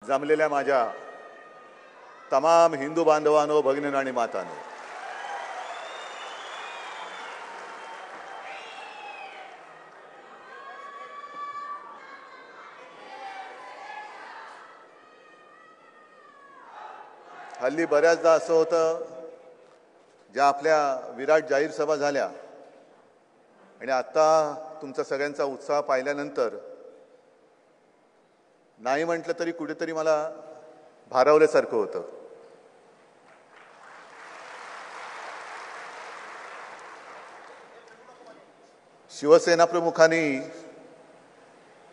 जमलेल्या माझ्या तमाम हिंदू बांधवांनो, भगिनींनो आणि मातांनो, हल्ली बऱ्याचदा असं होतं, ज्या आपल्या विराट जाहीर सभा झाल्या आणि आता तुमचा सगळ्यांचा उत्साह पाहिल्यानंतर नाही म्हटलं तरी कुठेतरी मला भारावल्यासारखं होतं. शिवसेना प्रमुखांनी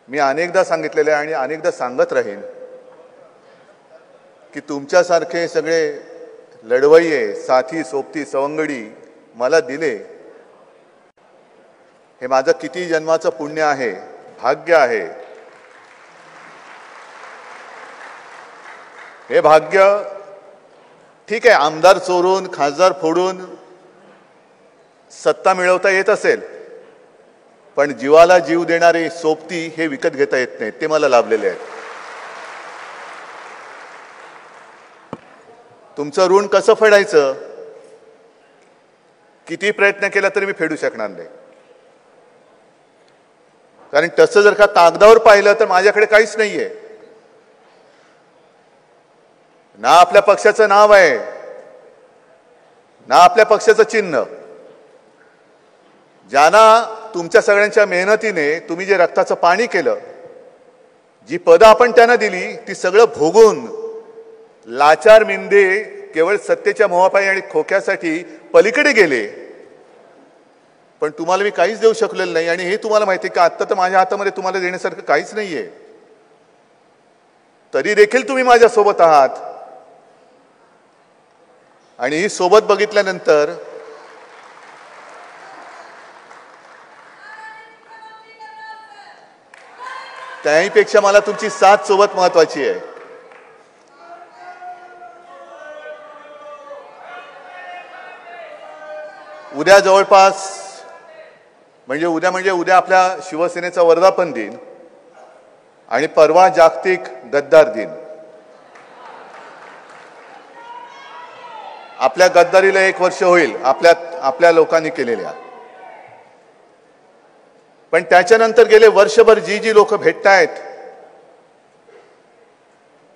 मी अनेकदा सांगितलेले आणि अनेकदा सांगत राहीन की तुमच्यासारखे सगळे लढवय्ये, साथी, सोबती, सवंगडी मला दिले, हे माझं किती जन्माचं पुण्य आहे, भाग्य आहे. हे भाग्य ठीक आहे, आमदार चोरून, खासदार फोडून सत्ता मिळवता येत असेल, पण जीवाला जीव देणारे सोबती हे विकत घेता येत नाहीत. ते मला लाभलेले आहेत. तुमचं ऋण कसं फेडायचं, किती प्रयत्न केला तरी मी फेडू शकणार नाही. कारण तसं जर का कागदावर पाहिलं तर माझ्याकडे काहीच नाहीये. ना आपल्या पक्षाचं नाव आहे, ना आपल्या पक्षाचं चिन्ह. ज्यांना तुमच्या सगळ्यांच्या मेहनतीने तुम्ही जे रक्ताचं पाणी केलं, जी पदं आपण त्यांना दिली, ती सगळं भोगून लाचार मिंदे केवळ सत्तेच्या मोहापायी आणि खोक्यासाठी पलीकडे गेले. पण तुम्हाला मी काहीच देऊ शकलेलं नाही. आणि हे तुम्हाला माहिती आहे का, आत्ता तर माझ्या हातामध्ये तुम्हाला देण्यासारखं काहीच नाहीये. तरी देखील तुम्ही माझ्या सोबत आहात. आणि ही सोबत बघितल्यानंतर त्याहीपेक्षा मला तुमची साथ सोबत महत्वाची आहे. उद्या जवळपास उद्या आपल्या शिवसेनेचा वर्धापन दिन आणि परवा जागतिक गद्दार दिन. आपल्या गद्दारीला 1 वर्ष होईल, आपल्या लोकांनी केलेल्या. पण त्याच्यानंतर गेले वर्षभर जी लोक भेटतायत,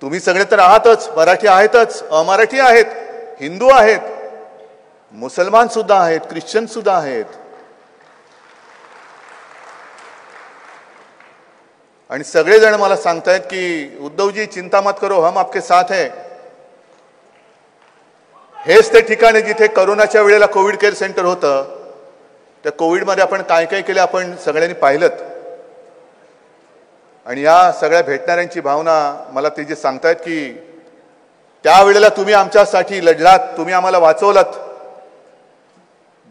तुम्ही सगळे तर आहातच, मराठी आहेतच, अमराठी आहेत, हिंदू आहेत, मुसलमान सुद्धा आहेत, ख्रिश्चन सुद्धा आहेत. आणि सगळेजण मला सांगतायत की उद्धवजी चिंता मत करो, हम आपके साथ हैं. हेच ते ठिकाण जिथे करोनाच्या वेळेला कोविड केअर सेंटर होतं. त्या कोविडमध्ये आपण काय काय केलं आपण सगळ्यांनी पाहिलं. आणि या सगळ्या भेटणाऱ्यांची भावना मला ते जे सांगतायत की त्यावेळेला तुम्ही आमच्यासाठी लढलात, तुम्ही आम्हाला वाचवलात.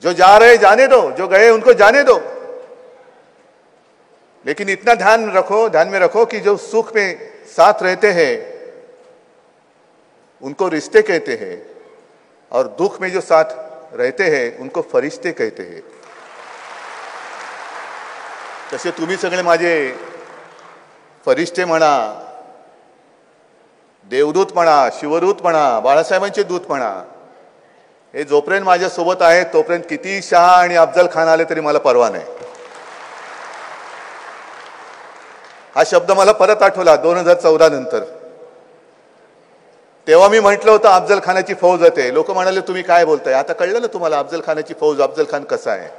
जो जा रहे जाने दो, जो गए उनको जाने दो, लेकिन इतना ध्यान में रखो कि जो सुख में साथ रहते हैं उनको रिश्ते कहते हैं, और दुख में जो साथ रहते हैं उनको फरिश्ते कहते हैं. तसे तुम्ही सगळे माझे फरिश्ते म्हणा, देवदूत म्हणा, शिवदूत म्हणा, बाळासाहेबांचे दूत म्हणा. हे जोपर्यंत माझ्या सोबत आहे तोपर्यंत किती शहा आणि अफजल खान आले तरी मला परवा नाही. हा शब्द मला परत आठवला 2014 नंतर. तेव्हा मी म्हटलं होतं अफजल खानाची फौज येते. लोक म्हणाले तुम्ही काय बोलताय. आता कळलं ना तुम्हाला अफजल खानाची फौज, अफजल खान कसा आहे.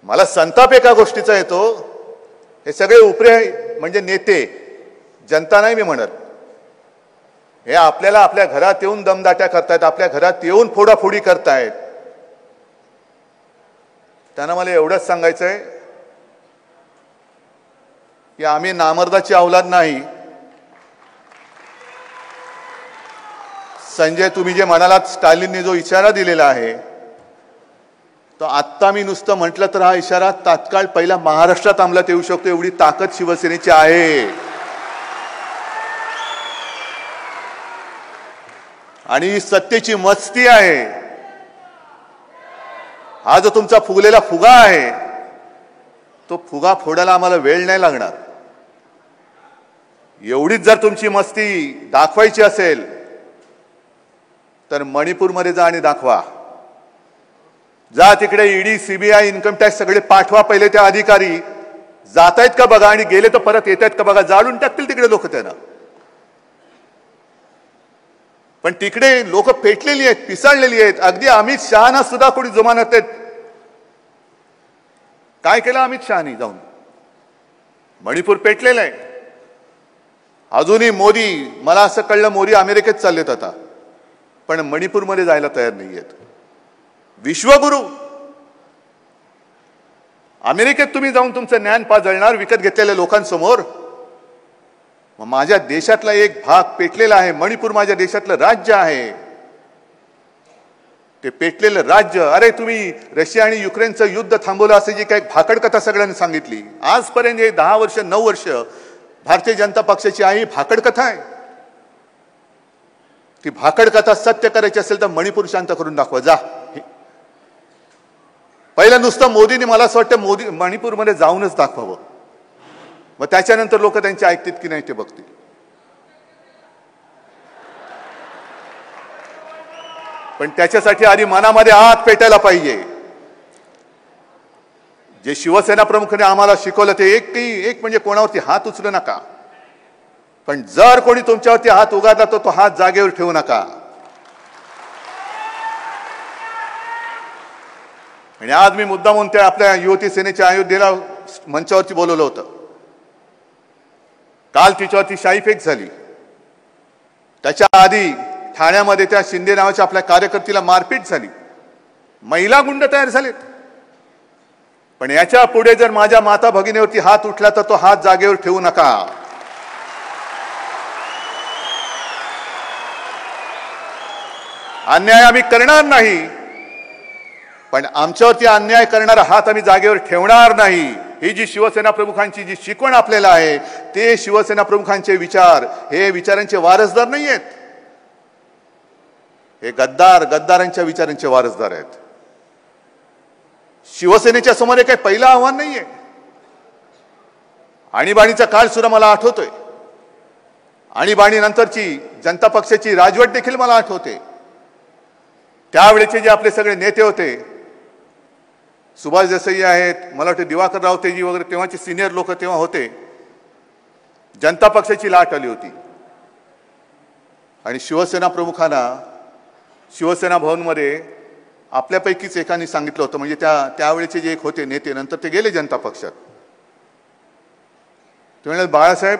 मला संताप एका गोष्टीचा येतो, हे सगळे उपरे म्हणजे नेते, जनता नाही मी म्हणत, हे आपल्याला आपल्या घरात येऊन दमदाट्या करतायत, आपल्या घरात येऊन फोडाफोडी करतायत. त्यांना मला एवढंच सांगायचंय की आम्ही नामर्दाची औलाद नाही. संजय, तुम्ही जे म्हणालात स्टालिनने जो इशारा दिलेला आहे, तो आत्ता मी नुसतं म्हटलं तर हा इशारा तात्काळ पहिला महाराष्ट्रात अंमलात येऊ शकतो, एवढी ताकद शिवसेनेची आहे. आणि ही सत्तेची मस्ती आहे. हा जो तुमचा फुगलेला फुगा आहे, तो फुगा फोडायला आम्हाला वेळ नाही लागणार. एवढीच जर तुमची मस्ती दाखवायची असेल तर मणिपूरमध्ये जा आणि दाखवा. जा तिकडे ईडी, सीबीआय, इन्कम टॅक्स सगळे पाठवा. पहिले त्या अधिकारी जातायत का बघा आणि गेले तर परत येत आहेत का बघा. जाळून टाकतील तिकडे लोक त्यांना. पण तिकडे लोक पेटलेली आहेत, पिसाळलेली आहेत. अगदी अमित शहाना सुद्धा कोणी जुमानत आहेत. काय केलं अमित शहानी जाऊन? मणिपूर पेटलेलं आहे. अजूनही मोदी, मला असं कळलं मोदी अमेरिकेत चाललेत आता, पण मणिपूरमध्ये जायला तयार नाहीयेत. विश्वगुरु अमेरिकेत तुम्ही जाऊन तुमचं ज्ञान पाजळणार विकत घेतलेल्या लोकांसमोर. माझ्या देशातला एक भाग पेटलेला आहे. मणिपूर माझ्या देशातलं राज्य आहे. ते पेटलेलं राज्य, अरे तुम्ही रशिया आणि युक्रेनचं युद्ध थांबवलं असे जी काही भाकड कथा सगळ्यांनी सांगितली आजपर्यंत, 10 वर्ष 9 वर्ष भारतीय जनता पक्षाची आहे भाकड कथा आहे. ती भाकड कथा सत्य करायची असेल तर मणिपूर शांत करून दाखवा. जा. पहिलं नुसतं मोदीने, मला असं वाटतं मोदी मणिपूरमध्ये जाऊनच दाखवावं. मग त्याच्यानंतर लोक त्यांचे ऐकतील की नाही ते बघतील. पण त्याच्यासाठी आधी मनामध्ये आत पेटायला पाहिजे. जे शिवसेना प्रमुखाने आम्हाला शिकवलं ते एक म्हणजे कोणावरती हात उचलू नका. पण जर कोणी तुमच्यावरती हात उगारला तर तो हात जागेवर ठेवू नका. आणि आज मी मुद्दा म्हणून त्या आपल्या युवती सेनेच्या अयोध्येला मंचावरती बोलवलं होतं. काल तिच्यावरती शाईफेक झाली. त्याच्या आधी ठाण्यामध्ये त्या शिंदे नावाच्या आपल्या कार्यकर्त्याला मारपीट झाली. महिला गुंड तयार झालेत. पण याच्या पुढे जर माझ्या माता भगिनीवरती हात उठला तर तो हात जागेवर ठेवू नका. अन्याय आम्ही करणार नाही, पण आमच्यावरती अन्याय करणारा हात आम्ही जागेवर ठेवणार नाही. ही जी शिवसेना प्रमुखांची जी शिकवण आपल्याला आहे, ते शिवसेना प्रमुखांचे विचार हे विचारांचे वारसदार नाही आहेत. हे गद्दारांच्या विचारांचे वारसदार आहेत. शिवसेनेच्या समोर काही पहिलं आव्हान नाहीये. आणीबाणीचा काळ सुद्धा मला आठवतोय. आणीबाणी नंतरची जनता पक्षाची राजवट देखील मला आठवते. त्यावेळेचे जे आपले सगळे नेते होते, सुभाष देसाई आहेत, मला वाटतं दिवाकर रावतेजी वगैरे, तेव्हाचे सिनियर लोक तेव्हा होते. जनता पक्षाची लाट आली होती आणि शिवसेना प्रमुखांना शिवसेना भवनमध्ये आपल्यापैकीच एकाने सांगितलं होतं, म्हणजे त्यावेळेचे जे एक होते नेते, नंतर ते गेले जनता पक्षात. ते म्हणाले, बाळासाहेब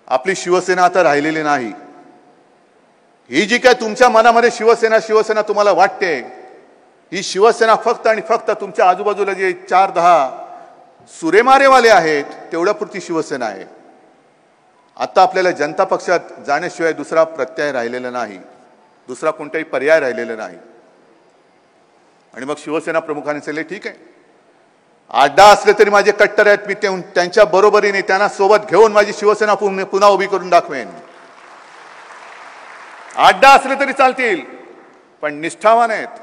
आपली शिवसेना आता राहिलेली नाही. ही जी काय तुमच्या मनामध्ये शिवसेना तुम्हाला वाटते, ही शिवसेना फक्त आणि फक्त तुमच्या आजूबाजूला जे 4-10 सुरेमारेवाले आहेत तेवढ्यापुरती शिवसेना आहे. आता आपल्याला जनता पक्षात जाण्याशिवाय दुसरा प्रत्यय राहिलेला नाही, दुसरा कोणताही पर्याय राहिलेला नाही. आणि मग शिवसेना प्रमुखांनी सांगितले, ठीक आहे, अड्डा असले तरी माझे कट्टर आहेत, मी त्यांच्या बरोबरीने त्यांना सोबत घेऊन माझी शिवसेना पुन्हा उभी करून दाखवेन. अड्डा असले तरी चालतील, पण निष्ठावान आहेत.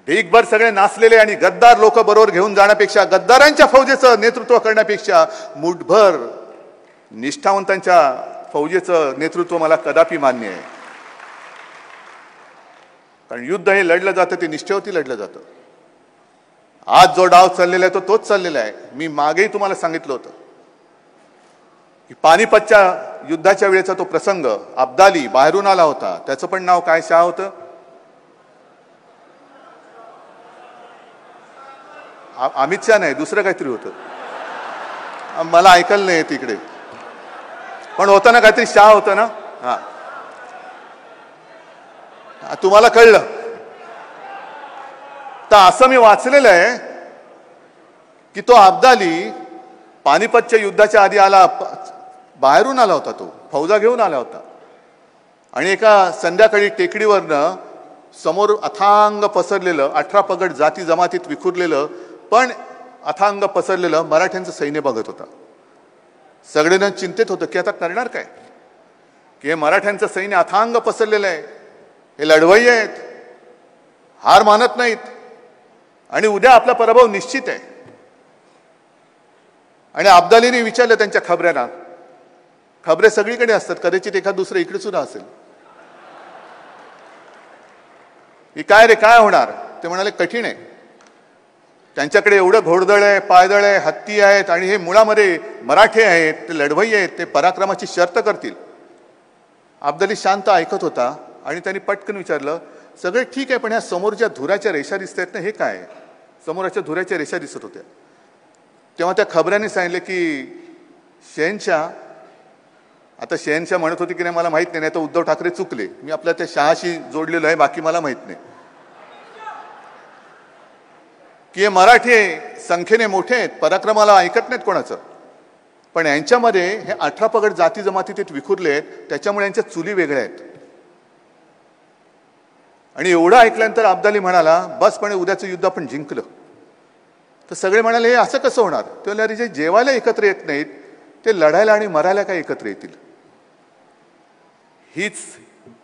ढीकभर सगळे नाचलेले आणि गद्दार लोक बरोबर घेऊन जाण्यापेक्षा, गद्दारांच्या फौजेचं नेतृत्व करण्यापेक्षा मुठभर निष्ठावंतांच्या फौजेचं नेतृत्व मला कदापि मान्य आहे. कारण युद्ध हे लढलं जातं ते निष्ठेवरती लढलं जातं. आज जो डाव चाललेला आहे तोच चाललेला आहे. मी मागेही तुम्हाला सांगितलं होतं की पानिपतच्या युद्धाच्या वेळेचा तो प्रसंग, अब्दाली बाहेरून आला होता, त्याचं पण नाव काय शाह होतं, अमित शाह नाही, दुसरं काहीतरी होतं, मला ऐकायला नाही तिकडे, पण होतं ना काहीतरी शाह होतं ना. हा, तुम्हाला कळलं तर असं मी वाचलेलं आहे की तो अब्दाली पानिपतच्या युद्धाच्या आधी आला, बाहेरून आला होता, तो फौजा घेऊन आला होता आणि एका संध्याकाळी टेकडीवरनं समोर अथांग पसरलेलं, 18 पगड जाती जमातीत विखुरलेलं पण अथांग पसरलेलं मराठ्यांचं सैन्य बघत होता. सगळेजण चिंतित होतं की आता करणार काय, की हे मराठ्यांचं सैन्य अथांग पसरलेलं आहे, हे लढवय्ये आहेत, हार मानत नाहीत आणि उद्या आपला पराभव निश्चित आहे. आणि अब्दालीने विचारलं त्यांच्या खबऱ्यांना, खबरे सगळीकडे असतात, कदाचित एखाद दुसरं इकडे सुद्धा असेल, ही काय रे काय होणार? ते म्हणाले कठीण आहे, त्यांच्याकडे एवढं घोडदळ आहे, पायदळ आहे, हत्ती आहेत आणि हे मुळामध्ये मराठे आहेत, ते लढवई आहेत, ते पराक्रमाची शर्त करतील. अब्दाली शांत ऐकत होता आणि त्यांनी पटकन विचारलं, सगळे ठीक आहे पण ह्या समोरच्या धुराच्या रेषा दिसत आहेत ना, हे काय? समोरच्या धुराच्या रेषा दिसत होत्या. तेव्हा त्या खबऱ्यांनी सांगितले की शहनशाह, आता शहनशाह म्हणत होते की नाही मला माहित नाही, तर उद्धव ठाकरे चुकले, मी आपल्या त्या शहाशी जोडलेलो आहे, बाकी मला माहित नाही, की हे मराठी संख्येने मोठे आहेत, पराक्रमाला ऐकत नाहीत कोणाचं, पण यांच्यामध्ये हे 18 पगड जाती जमाती ते विखुरले आहेत, त्याच्यामुळे यांच्या चुली वेगळ्या आहेत. आणि एवढं ऐकल्यानंतर अब्दाली म्हणाला, बस पण उद्याचं युद्ध आपण जिंकलं. तर सगळे म्हणाले हे असं कसं होणार? ते म्हणाले जे जेवायला एकत्र येत नाहीत ते लढायला आणि मरायला काय एकत्र येतील? हीच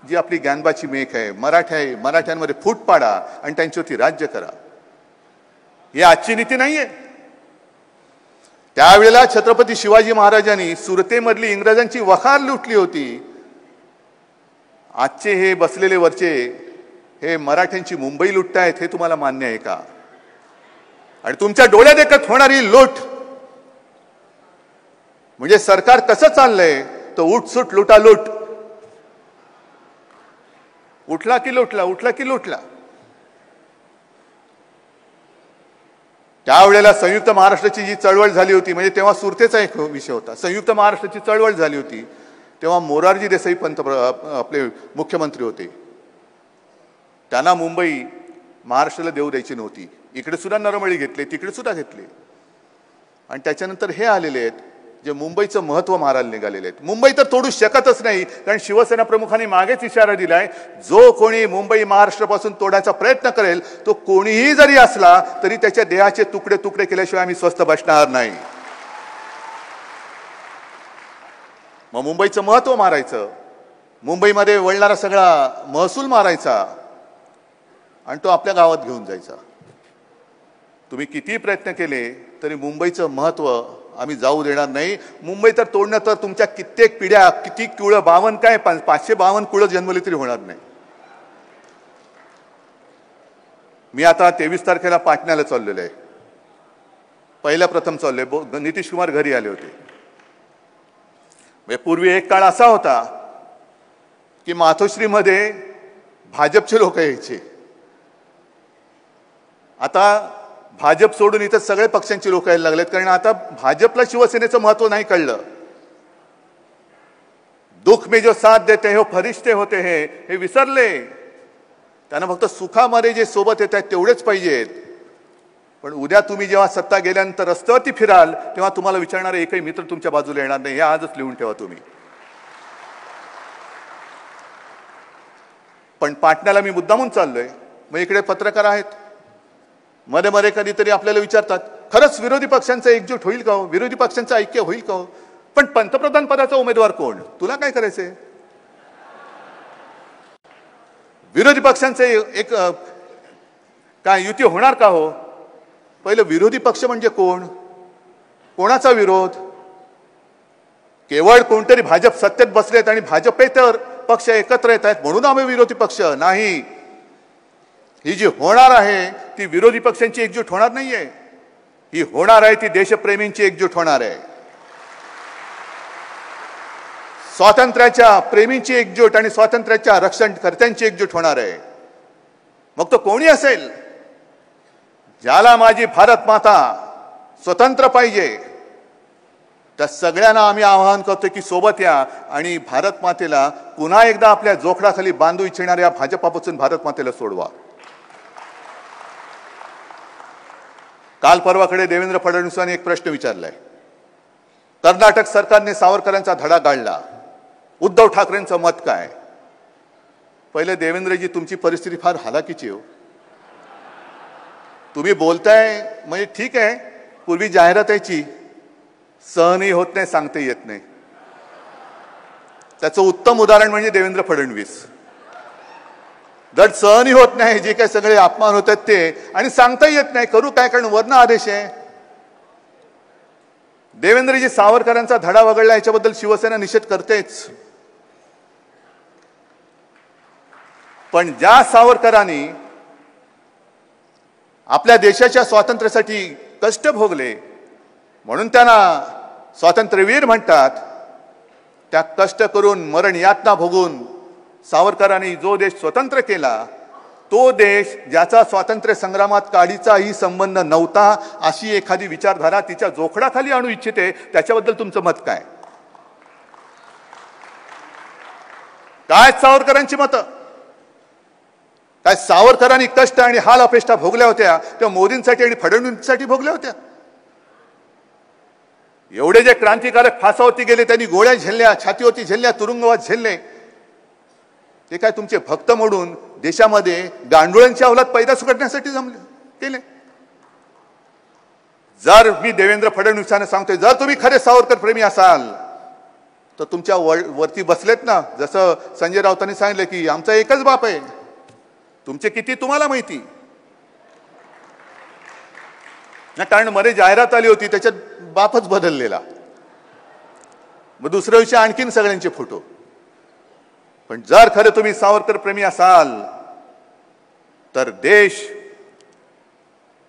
जी आपली ज्ञानबाची मेख आहे, मराठ्यांमध्ये फूट पाडा आणि त्यांच्यावरती राज्य करा, ही आजची नीती नाहीये. त्यावेळेला छत्रपती शिवाजी महाराजांनी सुरतेमधली इंग्रजांची वखार लुटली होती. आजचे हे बसलेले वरचे हे मराठ्यांची मुंबई लुटतायत, हे तुम्हाला मान्य आहे का? आणि तुमच्या डोळ्यात देखत होणारी लूट म्हणजे सरकार कसं चाललंय, तर उठसूट लुटा लूट, उठला की लुटला, उठला की लुटला. त्यावेळेला संयुक्त महाराष्ट्राची जी चळवळ झाली होती, म्हणजे तेव्हा सुरतेचा एक विषय होता, संयुक्त महाराष्ट्राची चळवळ झाली होती, तेव्हा मोरारजी देसाई आपले मुख्यमंत्री होते. त्यांना मुंबई महाराष्ट्राला देऊ द्यायची नव्हती. इकडे सुद्धा नरमळी घेतली, तिकडे सुद्धा घेतली. आणि त्याच्यानंतर हे आलेले आहेत जे मुंबईचं महत्व मारायला निघालेले आहेत. मुंबई तर तोडू शकतच नाही, कारण शिवसेना प्रमुखांनी मागेच इशारा दिलाय, जो कोणी मुंबई महाराष्ट्रापासून तोडायचा प्रयत्न करेल तो कोणीही जरी असला तरी त्याच्या देहाचे तुकडे तुकडे केल्याशिवाय आम्ही स्वस्थ बसणार नाही. मग मुंबईचं महत्व मारायचं, मुंबईमध्ये वळणारा सगळा महसूल मारायचा आणि तो आपल्या गावात घेऊन जायचा. तुम्ही किती प्रयत्न केले तरी मुंबईचं महत्व आम्ही जाऊ देणार नाही. मुंबई तर तोडणं तर तुमच्या कित्येक पिढ्या, किती कुळं, 52 काय 552 कुळं जन्मली तरी होणार नाही. मी आता 23 तारखेला पाटण्याला चाललेलो आहे, पहिल्या प्रथम चाललोय. नितीश कुमार घरी आले होते. पूर्वी एक काळ असा होता की मातोश्रीमध्ये भाजपचे लोक यायचे, आता भाजप सोडून इथं सगळे पक्षांची लोक यायला लागलेत, कारण आता भाजपला शिवसेनेचं महत्व नाही कळलं. दुख में जो साथ देते हो फरिश्ते होते हैं हे विसरले. त्यांना फक्त सुखामध्ये जे सोबत येत आहेत तेवढेच पाहिजेत. पण उद्या तुम्ही जेव्हा सत्ता गेल्यानंतर रस्त्यावरती फिराल तेव्हा तुम्हाला विचारणारा एकही मित्र तुमच्या बाजूला येणार नाही, हे आजच लिहून ठेवा तुम्ही. पण पाटण्याला मी मुद्दामून चाललोय, मग इकडे पत्रकार आहेत, मध्ये मध्ये कधीतरी आपल्याला विचारतात, खरंच विरोधी पक्षांचा एकजूट होईल का हो, विरोधी पक्षांचं ऐक्य होईल का हो? पण पंतप्रधान पदाचा उमेदवार कोण? तुला काय करायचंय? विरोधी पक्षांचे एक काय युती होणार का हो? पहिलं विरोधी पक्ष म्हणजे कोण, कोणाचा विरोध? केवळ कोणतरी भाजप सत्तेत बसलेत आणि भाजपेतर पक्ष एकत्र येत आहेत म्हणून आम्ही विरोधी पक्ष नाही. ही जी होणार आहे ती विरोधी पक्षांची एकजूट होणार नाहीये, ही होणार आहे ती देशप्रेमींची एकजूट होणार आहे, स्वातंत्र्याच्या प्रेमींची एकजूट आणि स्वातंत्र्याच्या रक्षणकर्त्यांची एकजूट होणार आहे. मग तो कोणी असेल, ज्याला माझी भारत माता स्वतंत्र पाहिजे, त्या सगळ्यांना आम्ही आवाहन करतो की सोबत या आणि भारत मातेला पुन्हा एकदा आपल्या जोखडाखाली बांधू इच्छिणाऱ्या भाजपापासून भारत मातेला सोडवा. काल परवाकडे देवेंद्र फडणवीसांनी एक प्रश्न विचारलाय, कर्नाटक सरकारने सावरकरांचा धडा गाळला, उद्धव ठाकरेंचं मत काय? पहिले देवेंद्रजी तुमची परिस्थिती फार हालाकीची हो. तुम्ही बोलताय म्हणजे ठीक आहे, पूर्वी जाहिरात यायची, सहनही होत नाही, सांगता येत नाही. त्याचं उत्तम उदाहरण म्हणजे देवेंद्र फडणवीस. जर सहनही होत नाही, जे काही सगळे अपमान होत आहेत ते, आणि सांगता येत नाही, करू काय, कारण वर्ण आदेश आहे. देवेंद्रजी सावरकरांचा धडा वगळला याच्याबद्दल शिवसेना निषेध करतेच, पण ज्या सावरकरांनी आपल्या देशाच्या स्वातंत्र्यासाठी कष्ट भोगले म्हणून त्यांना स्वातंत्र्यवीर म्हणतात, त्या कष्ट करून मरण यातना भोगून सावरकरांनी जो देश स्वतंत्र केला, तो देश ज्याचा स्वातंत्र्य संग्रामात काडीचाही संबंध नव्हता, अशी एखादी विचारधारा तिच्या जोखडाखाली आणू इच्छिते, त्याच्याबद्दल तुमचं मत काय? काय सावरकरांची मतं? काय सावरकरांनी कष्ट आणि हाल अपेष्टा भोगल्या होत्या त्या मोदींसाठी आणि फडणवीसांसाठी भोगल्या होत्या? एवढे जे क्रांतिकारक फासावरती गेले, त्यांनी गोळ्या झेलल्या, छातीवरती झेलल्या, तुरुंगवास झेलले, ते काय तुमचे भक्त म्हणून देशामध्ये गांडुळांच्या अवलाद पैदास करण्यासाठी जमले केले? जर मी देवेंद्र फडणवीसांना सांगतोय, जर तुम्ही खरे सावरकर प्रेमी असाल तर तुमच्या वरती बसलेत ना, जसं संजय राऊतांनी सांगितलं की आमचा एकच बाप आहे, तुमचे किती तुम्हाला माहिती ना, कारण मध्ये जाहिरात आली होती त्याच्यात बापच बदललेला, मग दुसरा विषय आणखीन सगळ्यांचे फोटो. पण जर खरं तुम्ही सावरकर प्रेमी असाल तर देश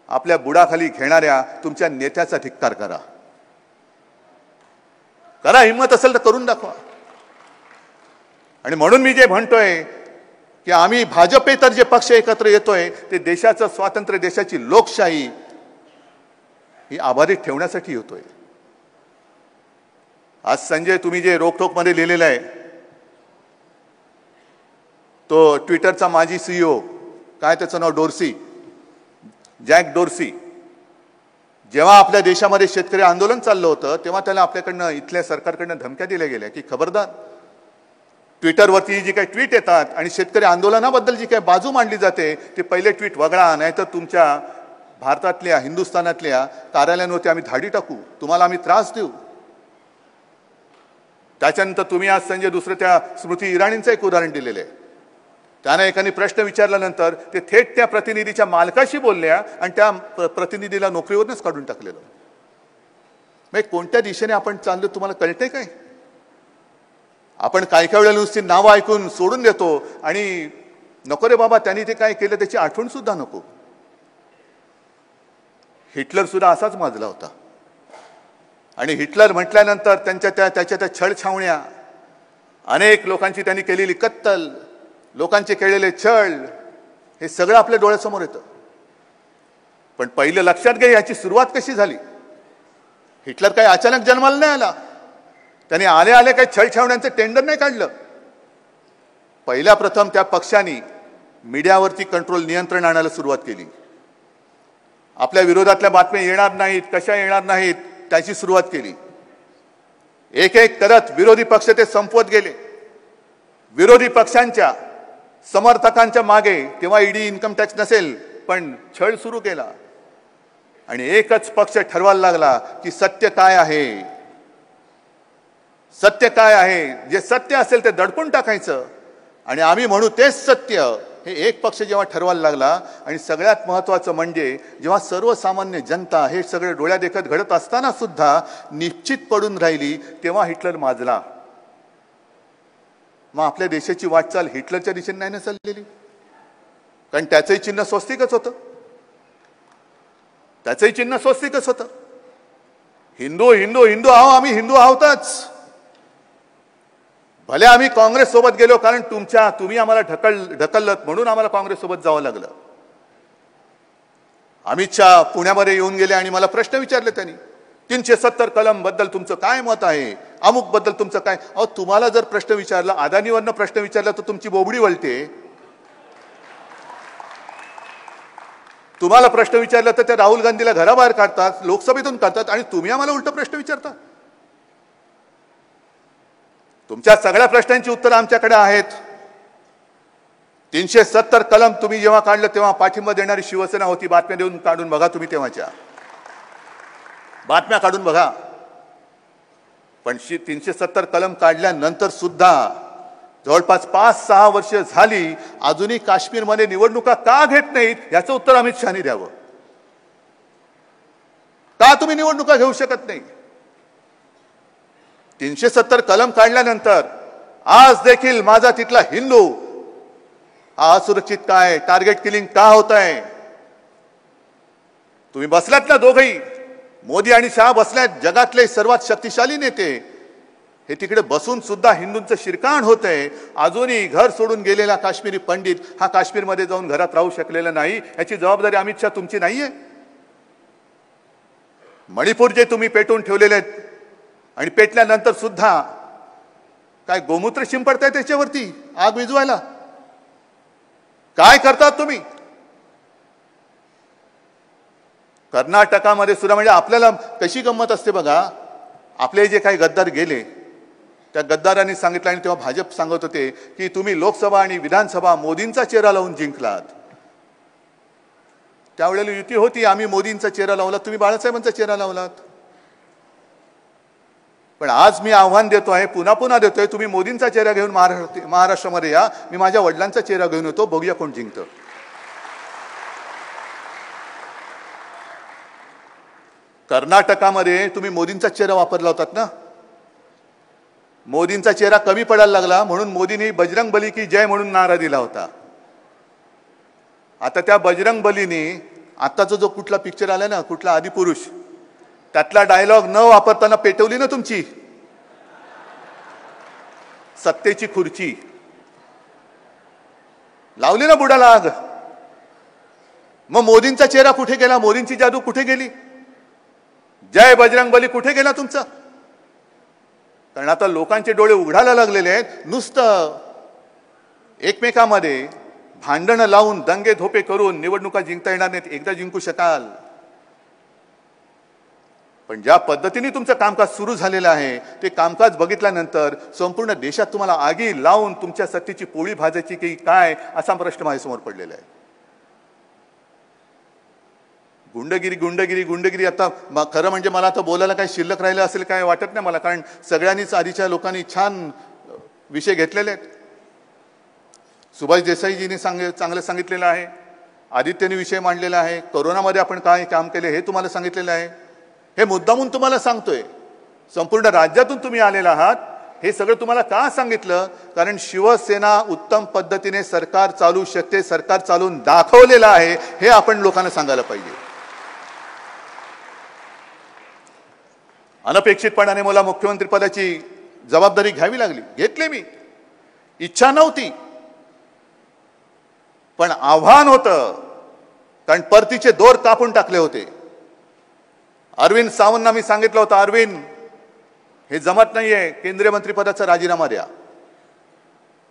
आपल्या बुडाखाली घेणाऱ्या तुमच्या नेत्याचा धिक्कार करा. करा, हिंमत असेल तर करून दाखवा. आणि म्हणून मी जे म्हणतोय की आम्ही भाजपेतर जे पक्ष एकत्र येतोय ते देशाचं स्वातंत्र्य, देशाची लोकशाही ही आबाधित ठेवण्यासाठी येतोय. आज संजय तुम्ही जे रोखोक मध्ये लिहिलेलं आहे, तो ट्विटरचा माजी सीईओ, काय त्याचं नाव, डोर्सी, जॅक डोर्सी, जेव्हा आपल्या देशामध्ये शेतकरी आंदोलन चाललं होतं तेव्हा त्याला आपल्याकडनं, इथल्या सरकारकडनं धमक्या दिल्या गेल्या की खबरदार, ट्विटरवरती जी काही ट्विट येतात आणि शेतकरी आंदोलनाबद्दल जी काही बाजू मांडली जाते ते पहिले ट्विट वगळा, नाहीतर तुमच्या भारतातल्या, हिंदुस्थानातल्या कार्यालयांवरती आम्ही धाडी टाकू, तुम्हाला आम्ही त्रास देऊ. त्याच्यानंतर तुम्ही आज संजय दुसरं त्या स्मृती इराणींचं एक उदाहरण दिलेलं आहे. त्याने एकाने प्रश्न विचारल्यानंतर ते थेट त्या प्रतिनिधीच्या मालकाशी बोलल्या आणि त्या प्रतिनिधीला नोकरीवरूनच काढून टाकलेलं. मग कोणत्या दिशेने आपण चाललो तुम्हाला कळतंय काय? आपण काय काय वेळेला नुसती नावं ऐकून सोडून देतो आणि नको रे बाबा त्यांनी ते काय केलं त्याची आठवण सुद्धा नको. हिटलर सुद्धा असाच माजला होता आणि हिटलर म्हटल्यानंतर त्याच्या त्या छळछावण्या, अनेक लोकांची त्यांनी केलेली कत्तल, लोकांचे केलेले छळ, हे सगळं आपल्या डोळ्यासमोर येतं. पण पहिलं लक्षात घ्या याची सुरुवात कशी झाली. हिटलर काही अचानक जन्माला नाही आला, त्यांनी आले आले काही छळछावण्यांचं टेंडर नाही काढलं. पहिल्या प्रथम त्या पक्षांनी मीडियावरती कंट्रोल, नियंत्रण आणायला सुरुवात केली. आपल्या विरोधातल्या बातम्या येणार नाहीत, कशा येणार नाहीत त्याची सुरुवात केली. एक एक करत विरोधी पक्ष ते संपवत गेले. विरोधी पक्षांच्या समर्थकांच्या मागे तेव्हा ईडी, इन्कम टॅक्स नसेल पण छळ सुरू केला आणि एकच पक्ष ठरवायला लागला की सत्य काय आहे, सत्य काय आहे, जे सत्य असेल ते दडपून टाकायचं आणि आम्ही म्हणू तेच सत्य. हे एक पक्ष जेव्हा ठरवायला लागला आणि सगळ्यात महत्त्वाचं म्हणजे जेव्हा सर्वसामान्य जनता हे सगळे डोळ्या देखत घडत असताना सुद्धा निश्चित पडून राहिली, तेव्हा हिटलर माजला. मग आपल्या देशाची वाटचाल हिटलरच्या दिशेने नाही ना चाललेली, कारण त्याचंही चिन्ह स्वस्तिकच होतं. त्याचंही चिन्ह स्वस्तिकच होतं. हिंदू हिंदू हिंदू आहो, आम्ही हिंदू आहोतच. भले आम्ही काँग्रेस सोबत गेलो कारण तुम्ही आम्हाला ढकललं म्हणून आम्हाला काँग्रेस सोबत जावं लागलं. अमित शहा पुण्यामध्ये येऊन गेले आणि मला प्रश्न विचारले त्यांनी, 370 कलम बद्दल तुमचं काय मत आहे, अमुक बद्दल तुमचं काय. अहो तुम्हाला जर प्रश्न विचारला, अदानीवरनं प्रश्न विचारला तर तुमची बोबडी वळते. तुम्हाला प्रश्न विचारला तर त्या राहुल गांधीला घराबाहेर काढतात, लोकसभेतून काढतात आणि तुम्ही आम्हाला उलट प्रश्न विचारता. तुमच्या सगळ्या प्रश्नांची उत्तरं आमच्याकडे आहेत. 370 कलम तुम्ही जेव्हा काढलं तेव्हा पाठिंबा देणारी शिवसेना होती. बातम्या देऊन काढून बघा, तुम्ही तेव्हाच्या बातम्या काढून बघा. पण 370 कलम काढल्यानंतर सुद्धा जवळपास 5-6 वर्ष झाली अजूनही काश्मीरमध्ये निवडणुका का घेत नाहीत याचं उत्तर अमित शहानी द्यावं. का तुम्ही निवडणुका घेऊ शकत नाही? 370 कलम काढल्यानंतर आज देखील माझा तिथला हिंदू हा असुरक्षित काय, टार्गेट किलिंग का होत आहे? तुम्ही बसलात ना दोघही, मोदी आणि शहा बसल्यात, जगातले सर्वात शक्तिशाली नेते, हे तिकडे बसून सुद्धा हिंदूंचं शिरकाण होत आहे. अजूनही घर सोडून गेलेला काश्मीरी पंडित हा काश्मीरमध्ये जाऊन घरात राहू शकलेला नाही. याची जबाबदारी अमित शहा तुमची नाहीये? मणिपूर जे तुम्ही पेटून ठेवलेले आहेत आणि पेटल्यानंतर सुद्धा काय गोमूत्र शिंपडताय त्याच्यावरती आग विझवायला? काय करतात तुम्ही? कर्नाटकामध्ये सुद्धा म्हणजे आपल्याला कशी गंमत असते बघा, आपले जे काही गद्दार गेले त्या गद्दारांनी सांगितलं, आणि तेव्हा भाजप सांगत होते की तुम्ही लोकसभा आणि विधानसभा मोदींचा चेहरा लावून जिंकलात. त्यावेळेला युती होती, आम्ही मोदींचा चेहरा लावला, तुम्ही बाळासाहेबांचा चेहरा लावलात. पण आज मी आव्हान देतो आहे, पुन्हा पुन्हा देतोय, तुम्ही मोदींचा चेहरा घेऊन महाराष्ट्रामध्ये या. मी माझ्या वडिलांचा चेहरा घेऊन येतो, बघूया कोण जिंकतं. कर्नाटकामध्ये तुम्ही मोदींचा चेहरा वापरला होतात ना, मोदींचा चेहरा कमी पडायला लागला म्हणून मोदींनी बजरंग बली की जय म्हणून नारा दिला होता. आता त्या बजरंग बलीने आत्ताचा जो कुठला पिक्चर आला ना, कुठला आदिपुरुष, त्यातला डायलॉग न वापरताना पेटवली ना तुमची सत्तेची खुर्ची, लावली ना बुडाला आग. मग मोदींचा चेहरा कुठे गेला? मोदींची जादू कुठे गेली? जय बजरंग बली कुठे गेला तुमचा? कारण आता लोकांचे डोळे उघडायला लागलेले आहेत. नुसतं एकमेकांमध्ये भांडणं लावून दंगे धोपे करून निवडणुका जिंकता येणार नाहीत. एकदा जिंकू शकाल, पण ज्या पद्धतीने तुमचं कामकाज सुरू झालेलं आहे ते कामकाज बघितल्यानंतर संपूर्ण देशात तुम्हाला आगी लावून तुमच्या सत्तेची पोळी भाजायची की काय असा प्रश्न माझ्यासमोर पडलेला आहे. गुंडगिरी गुंडगिरी गुंडगिरी. आता खरं म्हणजे मला आता बोलायला काही शिल्लक राहिलं असेल काय वाटत नाही मला, कारण सगळ्यांनीच आधीच्या लोकांनी छान विषय घेतलेले आहेत. सुभाष देसाईजींनी चांगलं सांगितलेलं आहे, आदित्यने विषय मांडलेला आहे, कोरोनामध्ये आपण काय काम केले हे तुम्हाला सांगितलेलं आहे. हे मुद्दामून तुम्हाला सांगतोय, संपूर्ण राज्यातून तुम्ही आलेला आहात. हे सगळं तुम्हाला का सांगितलं? कारण शिवसेना उत्तम पद्धतीने सरकार चालू शकते, सरकार चालून दाखवलेलं आहे, हे आपण लोकांना सांगायला पाहिजे. अनपेक्षितपणाने मला मुख्यमंत्री पदाची जबाबदारी घ्यावी लागली. घेतली मी, इच्छा नव्हती, पण आव्हान होतं, कारण परतीचे दोर कापून टाकले होते. अरविंद सावंतना मी सांगितलं होतं, अरविंद हे जमत नाहीये, केंद्रीय मंत्रिपदाचा राजीनामा द्या.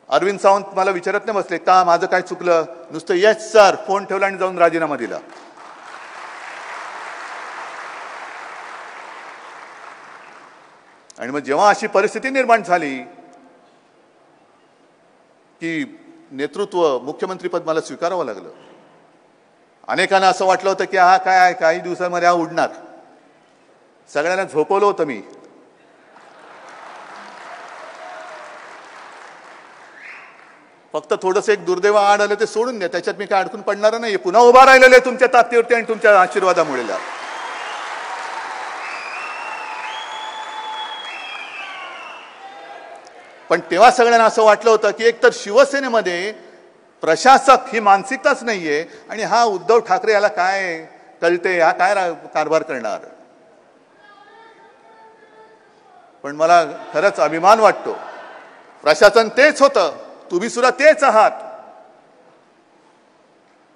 अरविंद सावंत मला विचारत नाही बसले का माझं काय चुकलं, नुसतं येस सर फोन ठेवला आणि जाऊन राजीनामा दिला. आणि मग जेव्हा अशी परिस्थिती निर्माण झाली की नेतृत्व मुख्यमंत्रीपद मला स्वीकारावं लागलं. अनेकांना असं वाटलं होतं की हा काय काही दिवसांमध्ये हा उडणार. सगळ्यांना झोपवलं होतं मी. फक्त थोडंसं एक दुर्दैव आड आलं ते सोडून द्या, त्याच्यात मी काय अडकून पडणार नाही. पुन्हा उभा राहिलेलं आहे तुमच्या ताकदीवरती आणि तुमच्या आशीर्वादामुळे. पण तेव्हा सगळ्यांना असं वाटलं होतं की एकतर शिवसेनेमध्ये प्रशासक ही मानसिकताच नाहीये आणि हा उद्धव ठाकरे याला काय कळते, हा काय कारभार करणार. पण मला खरंच अभिमान वाटतो, प्रशासन तेच होतं, तुम्ही सुद्धा तेच आहात.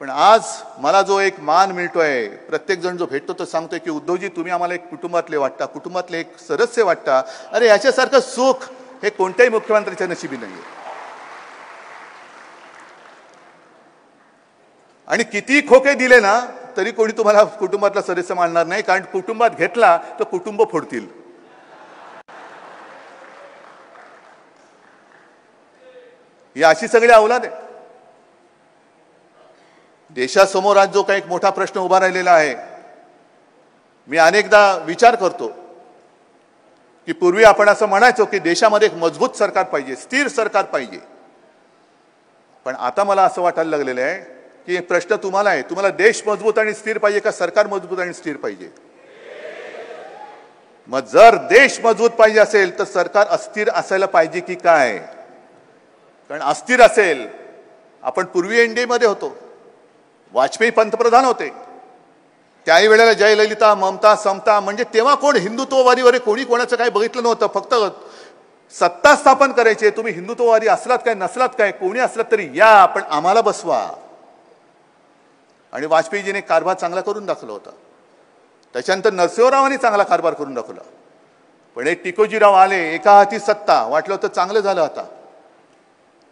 पण आज मला जो एक मान मिळतोय, प्रत्येक जण जो भेटतो तो सांगतोय की उद्धवजी तुम्ही आम्हाला एक कुटुंबातले वाटता, कुटुंबातले एक सदस्य वाटता. अरे याच्यासारखं सुख हे कोणत्याही मुख्यमंत्र्याच्या नशिबी नाहीये. आणि किती खोके दिले ना तरी कोणी तुम्हाला कुटुंबातला सदस्य मानणार नाही, कारण कुटुंबात घेतला तर कुटुंब फोडतील. ही अशी सगळी अवलाद आहे. देशासमोर आज जो काही एक मोठा प्रश्न उभा राहिलेला आहे, मी अनेकदा विचार करतो की पूर्वी आपण असं म्हणायचो की देशामध्ये एक मजबूत सरकार पाहिजे, स्थिर सरकार पाहिजे. पण आता मला असं वाटायला लागलेलं आहे की एक प्रश्न तुम्हाला आहे, तुम्हाला देश मजबूत आणि स्थिर पाहिजे का सरकार मजबूत आणि स्थिर पाहिजे? मग जर देश मजबूत पाहिजे असेल तर सरकार अस्थिर असायला पाहिजे की काय? कारण अस्थिर असेल, आपण पूर्वी एनडीए मध्ये होतो, वाजपेयी पंतप्रधान होते, त्याही वेळेला जयललिता, ममता, समता, म्हणजे तेव्हा कोण हिंदुत्ववादी वगैरे कोणी कोणाचं काही बघितलं नव्हतं. फक्त सत्ता स्थापन करायची. तुम्ही हिंदुत्ववादी असलात काय नसलात काय, कोणी असलात तरी या, पण आम्हाला बसवा. आणि वाजपेयीजीने कारभार चांगला करून दाखवला होता. त्याच्यानंतर नरसिंहरावांनी चांगला कारभार करून दाखवला. पण एक टिकोजीराव आले, एका हाती सत्ता, वाटलं होतं चांगलं झालं आता,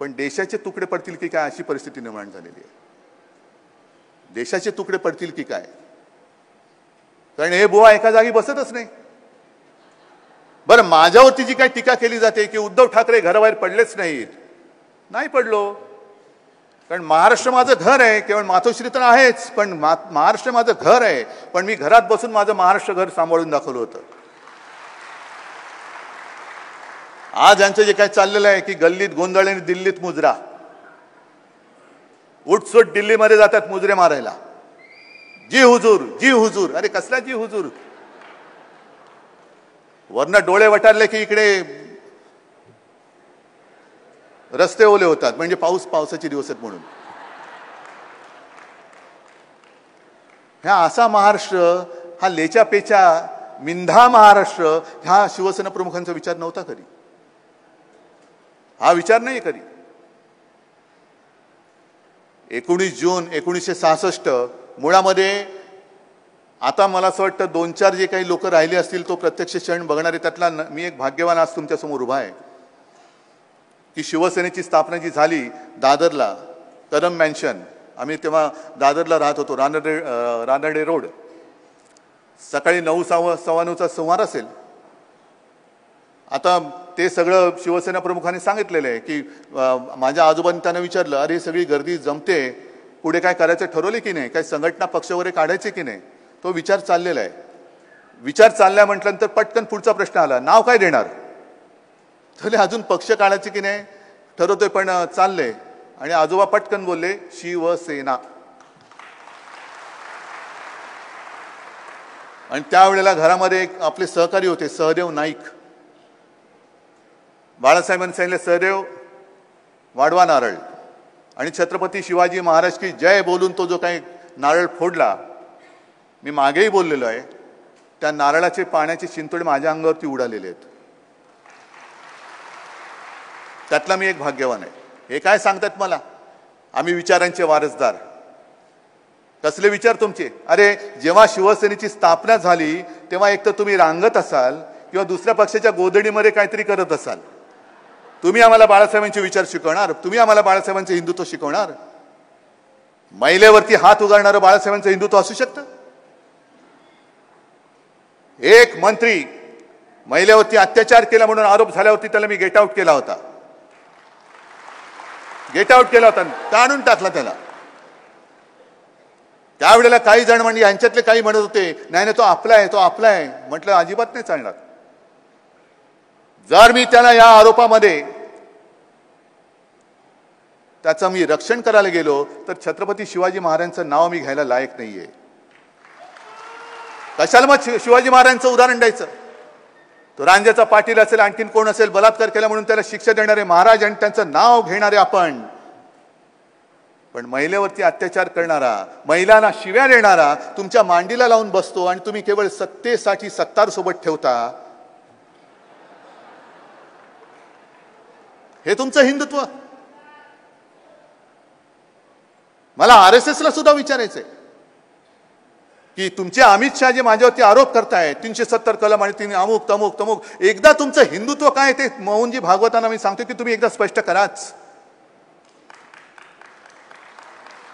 पण देशाचे तुकडे पडतील की काय अशी परिस्थिती निर्माण झालेली आहे. देशाचे तुकडे पडतील की काय? कारण हे बुवा एका जागी बसतच नाही. बरं, माझ्यावरती जी काही टीका केली जाते की उद्धव ठाकरे घराबाहेर पडलेच नाहीत, नाही पडलो. कारण महाराष्ट्र माझं घर आहे. केवळ मातोश्री तर आहेच, पण महाराष्ट्र माझं घर आहे. पण मी घरात बसून माझं महाराष्ट्र घर सांभाळून दाखवलं होतं. आज यांचं जे काय चाललेलं आहे की गल्लीत गोंधळ आणि दिल्लीत मुजरा, उठसूट दिल्लीमध्ये जातात मुजरे मारायला. जी हुजूर, जी हुजूर. अरे कसला जी हुजूर? वरनं डोळे वटारले की इकडे रस्ते ओले होतात, म्हणजे पावसाचे दिवस आहेत म्हणून. ह्या असा महाराष्ट्र, हा लेचा पेचा मिंधा महाराष्ट्र, ह्या शिवसेना प्रमुखांचा विचार नव्हता कधी. हा विचार नाही कधी. 19 जून 1966 मुळामध्ये, आता मला असं वाटतं 2-4 जे काही लोक राहिले असतील तो प्रत्यक्ष क्षण बघणारे, त्यातला मी एक भाग्यवान आज तुमच्यासमोर उभा आहे की शिवसेनेची स्थापना जी झाली दादरला, कदम मॅन्शन, आम्ही तेव्हा दादरला राहत होतो, रानडे रोड. सकाळी 9:15 सुमार असेल. आता ते सगळं शिवसेना प्रमुखांनी सांगितलेलं आहे की माझ्या आजोबांनी त्यांना विचारलं, अरे सगळी गर्दी जमते, पुढे काय करायचं ठरवले की नाही, काय संघटना पक्ष वगैरे काढायचे की नाही. तो विचार चाललेला आहे. विचार चालल्या म्हटल्यानंतर पटकन पुढचा प्रश्न आला, नाव काय देणार? तर अजून पक्ष काढायचे की नाही ठरवतोय, पण चाललंय. आणि आजोबा पटकन बोलले, शिवसेना. आणि त्यावेळेला घरामध्ये एक आपले सहकारी होते, सहदेव नाईक. बाळासाहेबांनी सांगितले, सहदेव वाढवा नारळ. आणि छत्रपती शिवाजी महाराज की जय बोलून तो जो काही नारळ फोडला, मी मागेही बोललेलो आहे, त्या नारळाचे पाण्याचे शिंतोडे माझ्या अंगावरती उडालेले आहेत. त्यातला मी एक भाग्यवान आहे. हे काय सांगतात मला, आम्ही विचारांचे वारसदार. कसले विचार तुमचे? अरे जेव्हा शिवसेनेची स्थापना झाली तेव्हा एक तर तुम्ही रांगत असाल किंवा दुसऱ्या पक्षाच्या गोदडीमध्ये काहीतरी करत असाल. तुम्ही आम्हाला बाळासाहेबांचे विचार शिकवणार? तुम्ही आम्हाला बाळासाहेबांचे हिंदुत्व शिकवणार? महिलेवरती हात उगारणारं बाळासाहेबांचं हिंदुत्व असू शकतं? एक मंत्री महिलेवरती अत्याचार केला म्हणून आरोप झाल्यावरती त्याला मी गेट आउट केला होता. गेट आउट केला होता, काढून टाकला त्याला. त्यावेळेला काही जण म्हणजे यांच्यातले काही म्हणत होते, नाही नाही तो आपला आहे, तो आपला आहे. म्हटलं अजिबात नाही चालणार. जर मी त्याला या आरोपामध्ये त्याचं मी रक्षण करायला गेलो तर छत्रपती शिवाजी महाराजांचं नाव मी घ्यायला लायक नाहीये. कशाला मग शिवाजी महाराजांचं उदाहरण द्यायचं? तो रांजाचा पाटील असेल, आणखीन कोण असेल, बलात्कार केला म्हणून त्याला शिक्षा देणारे महाराज आणि त्यांचं नाव घेणारे आपण. पण महिलेवरती अत्याचार करणारा, महिलांना शिव्या देणारा तुमच्या मांडीला लावून बसतो आणि तुम्ही केवळ सत्तेसाठी सत्तार सोबत ठेवता. हे तुमचं हिंदुत्व? मला RSS ला सुद्धा विचारायचंय की तुमचे अमित शहा जे माझ्यावरती आरोप करतायत 370 कलम आणि 3 अमुक तमुक तमुक, एकदा तुमचं हिंदुत्व काय ते मोहनजी भागवतांना मी सांगतो की तुम्ही एकदा स्पष्ट कराच.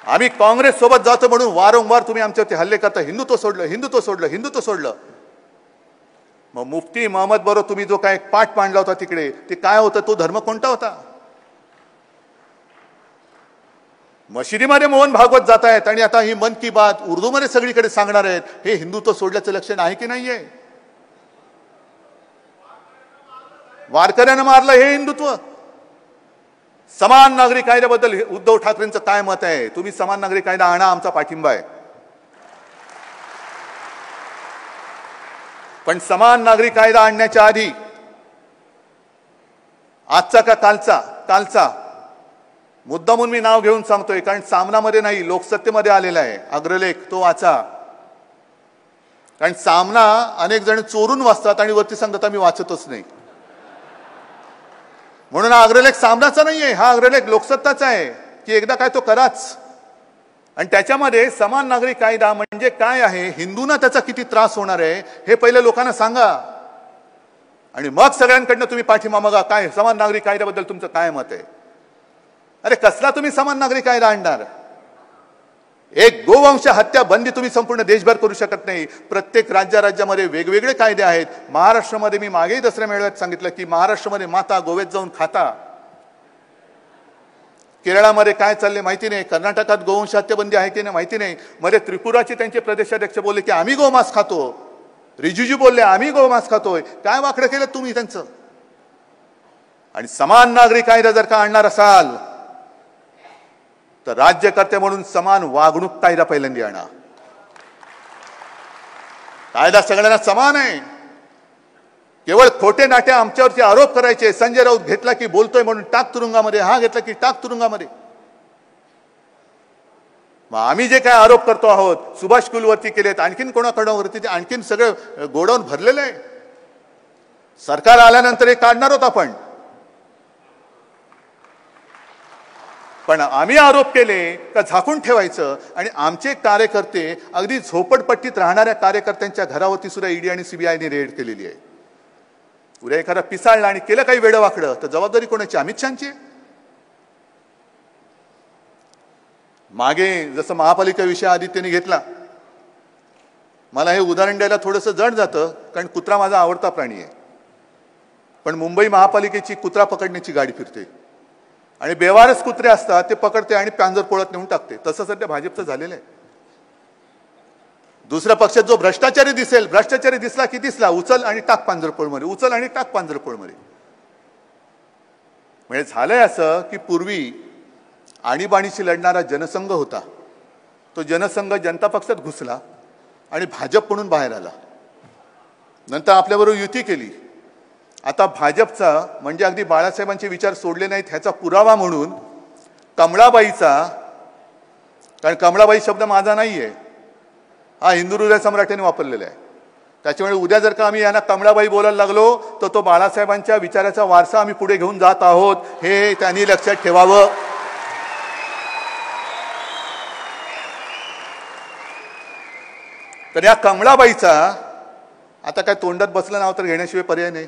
आम्ही काँग्रेस सोबत जातो म्हणून वारंवार तुम्ही आमच्यावरती हल्ले करता, हिंदुत्व सोडलं, हिंदुत्व सोडलं, हिंदुत्व सोडलं. मग मुफ्ती महम्मद बरोबर तुम्ही जो काय पाठ मांडला होता तिकडे, ते काय होतं? तो धर्म कोणता होता? मशिदीमध्ये मोहन भागवत जात आहेत आणि आता ही मन की बात उर्दूमध्ये सगळीकडे सांगणार आहेत. हे हिंदुत्व सोडल्याचं लक्षण आहे की नाहीये? वारकऱ्यानं मारलं हे हिंदुत्व? समान नागरी कायद्याबद्दल उद्धव ठाकरेंचं काय मत आहे? तुम्ही समान नागरी कायदा आणा, आमचा पाठिंबा आहे. पण समान नागरी कायदा आणण्याच्या आधी आजचा का कालचा मुद्दामून मी नाव घेऊन सांगतोय, कारण सामनामध्ये नाही, लोकसत्तेमध्ये आलेला आहे अग्रलेख, तो वाचा. कारण सामना अनेक जण चोरून वाचतात आणि वरती सांगतात आम्ही वाचतच नाही. म्हणून हा अग्रलेख सामनाचा नाहीये, हा अग्रलेख लोकसत्ताचा आहे की एकदा काय तो कराच. आणि त्याच्यामध्ये समान नागरी कायदा म्हणजे काय आहे, हिंदूंना त्याचा किती त्रास होणार आहे हे पहिले लोकांना सांगा आणि मग सगळ्यांकडनं तुम्ही पाठिंबा मागा. काय समान नागरी कायद्याबद्दल तुमचं काय मत आहे? अरे कसला तुम्ही समान नागरी कायदा आणणार? एक गोवंश हत्या बंदी तुम्ही संपूर्ण देशभर करू शकत नाही. प्रत्येक राज्यामध्ये वेगवेगळे कायदे आहेत. महाराष्ट्रामध्ये मी मागेही दसऱ्या मेळाव्यात सांगितलं की महाराष्ट्रामध्ये माता गोव्यात जाऊन खाता. केरळामध्ये काय चालले माहिती नाही, कर्नाटकात गोवंश हत्याबंदी आहे की नाही माहिती नाही. मध्ये त्रिपुराचे त्यांचे प्रदेशाध्यक्ष बोलले की आम्ही गोमांस खातो, रिजिजू बोलले आम्ही गोमांस खातोय. काय वाकडं केलं तुम्ही त्यांचं? आणि समान नागरी कायदा जर का आणणार असाल तर राज्यकर्ते म्हणून समान वागणूक कायदा पहिल्यांदा आणा. कायदा सगळ्यांना समान आहे. केवळ खोटे नाटे आमच्यावरती आरोप करायचे, संजय राऊत घेतला की बोलतोय म्हणून टाक तुरुंगामध्ये, हा घेतला की टाक तुरुंगामध्ये. मग आम्ही जे काय आरोप करतो आहोत, सुभाष कुलवरती केलेत, आणखीन कोणाकोणावरती, ते आणखीन सगळं गोडाऊन भरलेलं आहे. सरकार आल्यानंतर हे काढणार आहोत आपण. पण आम्ही आरोप केले का झाकून ठेवायचं? आणि आमचे कार्यकर्ते, अगदी झोपडपट्टीत राहणाऱ्या कार्यकर्त्यांच्या घरावरती सुद्धा ईडी आणि सीबीआयने रेड केलेली आहे. उद्या एखादा पिसाळला आणि केलं काही वेडवाकडं तर जबाबदारी कोणाची? अमित शहाची. मागे जसं महापालिका विषय आदित्यने घेतला, मला हे उदाहरण द्यायला थोडंसं जड जातं कारण कुत्रा माझा आवडता प्राणी आहे. पण मुंबई महापालिकेची कुत्रा पकडण्याची गाडी फिरते आणि बेवारस कुत्रे असतात, ते पकडते आणि पांजरपोळात नेऊन टाकते. तसं सध्या भाजपचं झालेलं आहे. दुसऱ्या पक्षात जो भ्रष्टाचारी दिसेल, भ्रष्टाचारी दिसला की दिसला, उचल आणि टाक पांजरपोळमध्ये, उचल आणि टाक पांजरपोळमध्ये. म्हणजे झालंय असं की पूर्वी आणीबाणीशी लढणारा जनसंघ होता, तो जनसंघ जनता पक्षात घुसला आणि भाजप म्हणून बाहेर आला. नंतर आपल्याबरोबर युती केली. आता भाजपचा म्हणजे अगदी बाळासाहेबांचे विचार सोडले नाहीत ह्याचा पुरावा म्हणून कमळाबाईचा, कारण कमळाबाई शब्द माझा नाहीये, हा हिंदू हृदय सम्राटाने वापरलेला आहे. त्याच्यामुळे उद्या जर का आम्ही यांना कमळाबाई बोलायला लागलो तर तो बाळासाहेबांच्या विचाराचा वारसा आम्ही पुढे घेऊन जात आहोत, हे त्यांनी लक्षात ठेवावं. तर या कमळाबाईचा आता काय तोंडात बसलं नाव तर घेण्याशिवाय पर्याय नाही.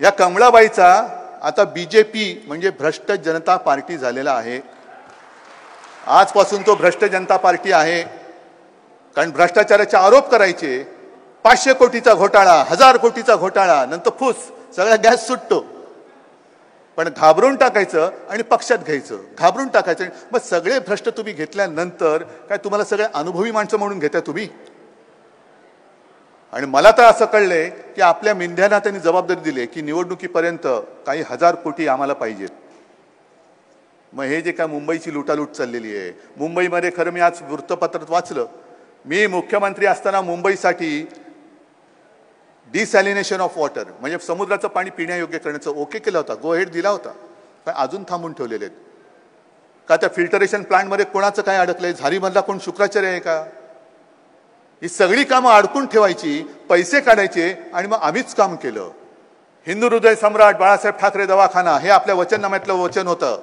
या कमळाबाईचा आता बीजेपी म्हणजे भ्रष्ट जनता पार्टी झालेला आहे. आजपासून तो भ्रष्ट जनता पार्टी आहे. कारण भ्रष्टाचाराचे आरोप करायचे, 500 कोटीचा घोटाळा, 1000 कोटीचा घोटाळा, नंतर फुस सगळा गॅस सुटतो. पण घाबरून टाकायचं आणि पक्षात घ्यायचं, घाबरून टाकायचं. मग सगळे भ्रष्ट तुम्ही घेतल्यानंतर काय तुम्हाला सगळे अनुभवी माणसं म्हणून घेता तुम्ही? आणि मला तर असं कळलंय की आपल्या मेंढ्यांना त्यांनी जबाबदारी दिली की निवडणुकीपर्यंत काही 1000 कोटी आम्हाला पाहिजेत. मग हे जे काय मुंबईची लुटालूट चाललेली आहे, मुंबईमध्ये खरं मी आज वृत्तपत्रात वाचलं, मी मुख्यमंत्री असताना मुंबईसाठी डिसॅलिनेशन ऑफ वॉटर म्हणजे समुद्राचं पाणी पिण्यायोग्य करण्याचं ओके केलं होता, गो हेड दिला होता. पण अजून थांबून ठेवलेले आहेत का? त्या फिल्टरेशन प्लांटमध्ये कोणाचं काय अडकलंय? झारीमधला कोण शुक्राचार्य आहे का? ही सगळी कामं अडकून ठेवायची, पैसे काढायचे आणि मग आम्हीच काम केलं. हिंदू हृदय सम्राट बाळासाहेब ठाकरे दवाखाना हे आपल्या वचननाम्यातलं वचन होतं.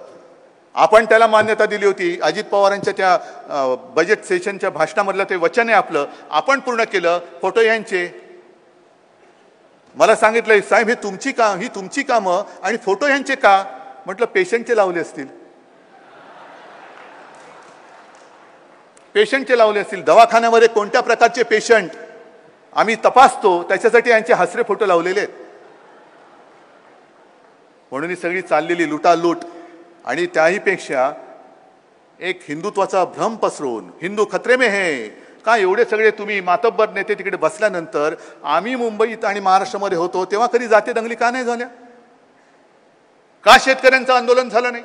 आपण त्याला मान्यता दिली होती. अजित पवारांच्या त्या बजेट सेशनच्या भाषणामधलं ते वचन आहे आपलं, आपण पूर्ण केलं. फोटो यांचे मला सांगितलं साहेब ही तुमची कामं आणि फोटो यांचे का? म्हटलं पेशंटचे लावले असतील, पेशंटचे लावले असतील. दवाखान्यामध्ये कोणत्या प्रकारचे पेशंट आम्ही तपासतो त्याच्यासाठी यांचे हसरे फोटो लावलेले आहेत. म्हणून ही सगळी चाललेली लुटालूट आणि त्याही पेक्षा एक हिंदुत्वाचा भ्रम पसरवून हिंदू खतरे में है का एवढे सगळे तुम्ही मातब्बर नेते तिकडे बसल्यानंतर आम्ही मुंबईत आणि महाराष्ट्रामध्ये होतो तेव्हा कधी जाती दंगली का नाही झाल्या? का शेतकऱ्यांचं आंदोलन झालं नाही?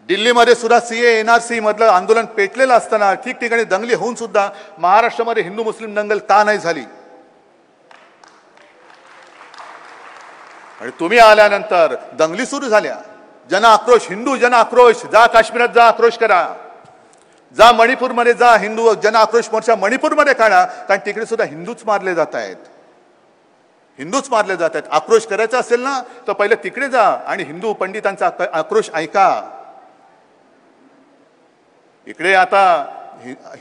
दिल्लीमध्ये सुद्धा सीए एनआरसी मधलं आंदोलन पेटलेलं असताना ठिकठिकाणी दंगली होऊन सुद्धा महाराष्ट्रामध्ये हिंदू मुस्लिम दंगल का नाही झाली? आणि तुम्ही आल्यानंतर दंगली सुरू झाल्या. जन आक्रोश, हिंदू जन आक्रोश. जा काश्मीरात जा, आक्रोश करा. जा मणिपूरमध्ये जा, हिंदू जन आक्रोश मोर्चा मणिपूरमध्ये काढा. कारण तिकडे सुद्धा हिंदूच मारले जात आहेत. हिंदूच मारले जात आहेत. आक्रोश करायचा असेल ना तर पहिले तिकडे जा आणि हिंदू पंडितांचा आक्रोश ऐका. इकडे आता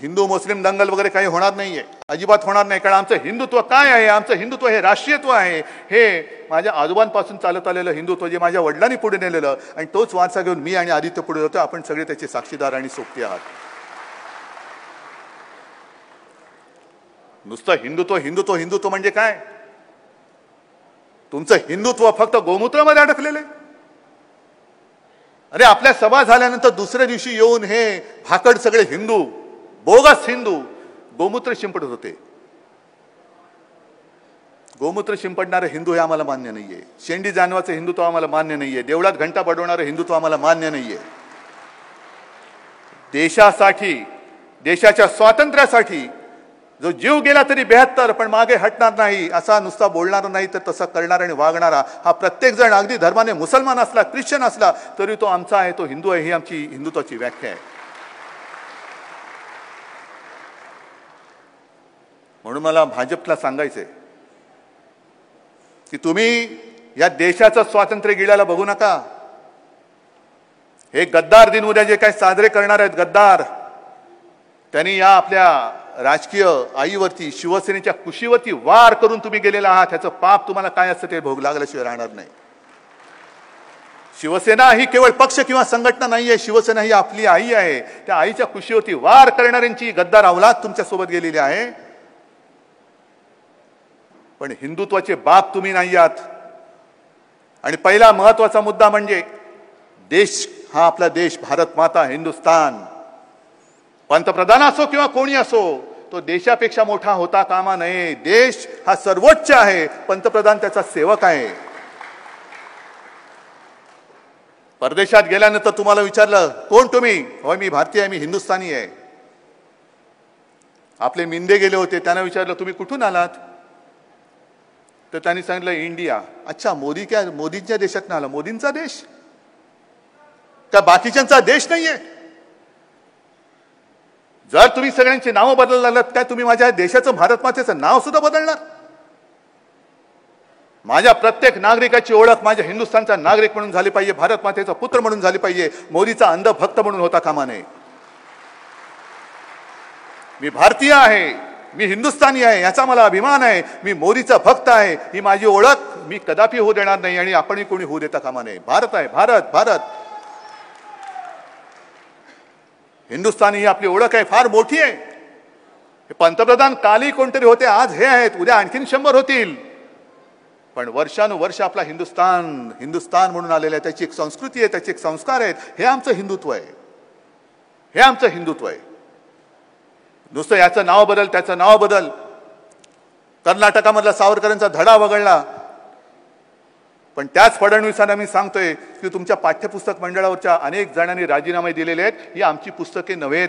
हिंदू मुस्लिम दंगल वगैरे काही होणार नाहीये, अजिबात होणार नाही. कारण आमचं हिंदुत्व काय आहे? आमचं हिंदुत्व हे राष्ट्रीयत्व आहे. हे माझ्या आजोबांपासून चालत आलेलं हिंदुत्व, जे माझ्या वडिलांनी पुढे नेलेलं, आणि तोच वारसा घेऊन मी आणि आदित्य पुढे होतो. आपण सगळे त्याचे साक्षीदार आणि सोबती आहात. नुसतं हिंदुत्व हिंदुत्व हिंदुत्व म्हणजे काय? तुमचं हिंदुत्व फक्त गोमूत्रामध्ये अडकलेलं आहे. अरे आपल्या सभा झाल्यानंतर दुसऱ्या दिवशी येऊन हे भाकड सगळे हिंदू, बोगस हिंदू गोमूत्र शिंपडत होते. गोमूत्र शिंपडणारे हिंदू हे आम्हाला मान्य नाहीये. शेंडी जानवाचं हिंदुत्व आम्हाला मान्य नाहीये. देवळात घंटा बडवणारं हिंदुत्व आम्हाला मान्य नाहीये. देशासाठी, देशाच्या स्वातंत्र्यासाठी जो जीव गेला तरी 72 पण मागे हटणार नाही, असा नुसता बोलणार नाही तर तसा करणारा आणि वागणारा हा प्रत्येक जण, अगदी धर्माने मुसलमान असला, ख्रिश्चन असला तरी तो आमचा आहे, तो हिंदू आहे. ही आमची हिंदुत्वाची व्याख्या आहे. म्हणून मला भाजपला सांगायचंय की तुम्ही या देशाचं स्वातंत्र्य गिळायला बघू नका. हे गद्दार दिन उद्या जे काही साजरे करणार आहेत गद्दार, त्यांनी या आपल्या राजकीय आईवरती, शिवसेनेच्या कुशीवरती वार करून तुम्ही गेलेला आहात. ह्याचं पाप तुम्हाला काय असतं ते भोग लागल्याशिवाय राहणार नाही. शिवसेना ही केवळ पक्ष किंवा संघटना नाहीये. शिवसेना ही आपली आई आहे. त्या आईच्या कुशीवरती वार करणाऱ्यांची गद्दार अवलाद तुमच्या सोबत गेलेली आहे. पण हिंदुत्वाचे बाप तुम्ही नाही आहात. आणि पहिला महत्वाचा मुद्दा म्हणजे देश, हा आपला देश, भारत माता, हिंदुस्तान. पंतप्रधान असो किंवा कोणी असो, तो देशापेक्षा मोठा होता कामा नये. देश हा सर्वोच्च आहे, पंतप्रधान त्याचा सेवक आहे. परदेशात गेल्यानंतर तुम्हाला विचारलं कोण तुम्ही? होय मी भारतीय आहे, मी हिंदुस्थानी आहे. आपले मिंदे गेले होते, त्यांना विचारलं तुम्ही कुठून आलात? तर त्यांनी सांगितलं इंडिया. अच्छा, मोदी काय मोदींच्या देशात आला? मोदींचा देश का बाकीच्यांचा देश नाहीये? जर तुम्ही सगळ्यांची नावं बदलायला लागलात काय तुम्ही माझ्या देशाचं, भारत मातेचं नाव सुद्धा बदलणार? माझ्या प्रत्येक नागरिकाची ओळख माझ्या हिंदुस्थानचा नागरिक म्हणून झाली पाहिजे, भारत मातेचा पुत्र म्हणून झाली पाहिजे. मोदीचा अंध भक्त म्हणून होता कामा नये. मी भारतीय आहे, मी हिंदुस्थानी आहे, याचा मला अभिमान आहे. मी मोदीचा भक्त आहे, ही माझी ओळख मी कदापि होऊ देणार नाही आणि आपणही कोणी होऊ देता कामा नये. भारत आहे, भारत भारत. हिंदुस्थानी ही आपली ओळख आहे, फार मोठी आहे. हे पंतप्रधान कालही कोणतरी होते, आज हे आहेत, उद्या आणखीन 100 होतील. पण वर्षानुवर्ष आपला हिंदुस्थान हिंदुस्थान म्हणून आलेलं आहे. त्याची एक संस्कृती आहे, त्याचे एक संस्कार आहेत. हे आमचं हिंदुत्व आहे, हे आमचं हिंदुत्व आहे. नुसतं याचं नाव बदल, त्याचं नाव बदल. कर्नाटकामधला सावरकरांचा धडा वगळला, पण त्याच फडणवीसांना मी सांगतोय की तुमच्या पाठ्यपुस्तक मंडळावरच्या अनेक जणांनी राजीनामे दिलेले आहेत. ही आमची पुस्तके नव्हेत.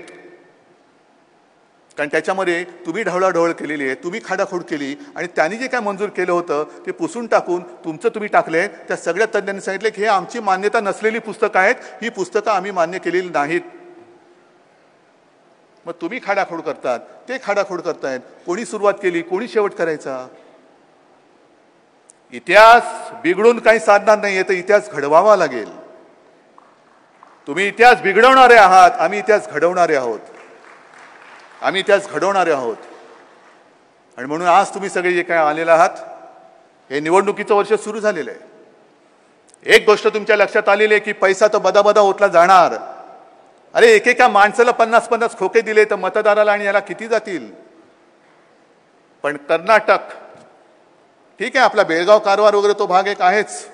कारण त्याच्यामध्ये तुम्ही ढवळाढवळ केलेली आहे, तुम्ही खाडाखोड केली आणि त्यांनी जे काय मंजूर केलं होतं ते पुसून टाकून तुमचं तुम्ही टाकले. त्या सगळ्या तज्ज्ञांनी सांगितले की हे आमची मान्यता नसलेली पुस्तकं आहेत, ही पुस्तकं आम्ही मान्य केलेली नाहीत. मग तुम्ही खाडाखोड करतात, ते खाडाखोड करतायत. कोणी सुरुवात केली, कोणी शेवट करायचा? इतिहास बिघडून काही साधणार नाहीये, तर इतिहास घडवावा लागेल. तुम्ही इतिहास बिघडवणारे आहात, आम्ही इतिहास घडवणारे आहोत. आम्ही इतिहास घडवणारे आहोत. आणि म्हणून आज तुम्ही सगळे जे काय आलेले आहात, हे निवडणुकीचं वर्ष सुरू झालेलं आहे. एक गोष्ट तुमच्या लक्षात आलेली आहे की पैसा तर बदाबदा ओतला जाणार. अरे एकेका माणसाला 50-50 खोके दिले तर मतदाराला आणि याला किती जातील? पण कर्नाटक ठीक आहे, आपला बेळगाव कारवार वगैरे तो भाग एक आहेच,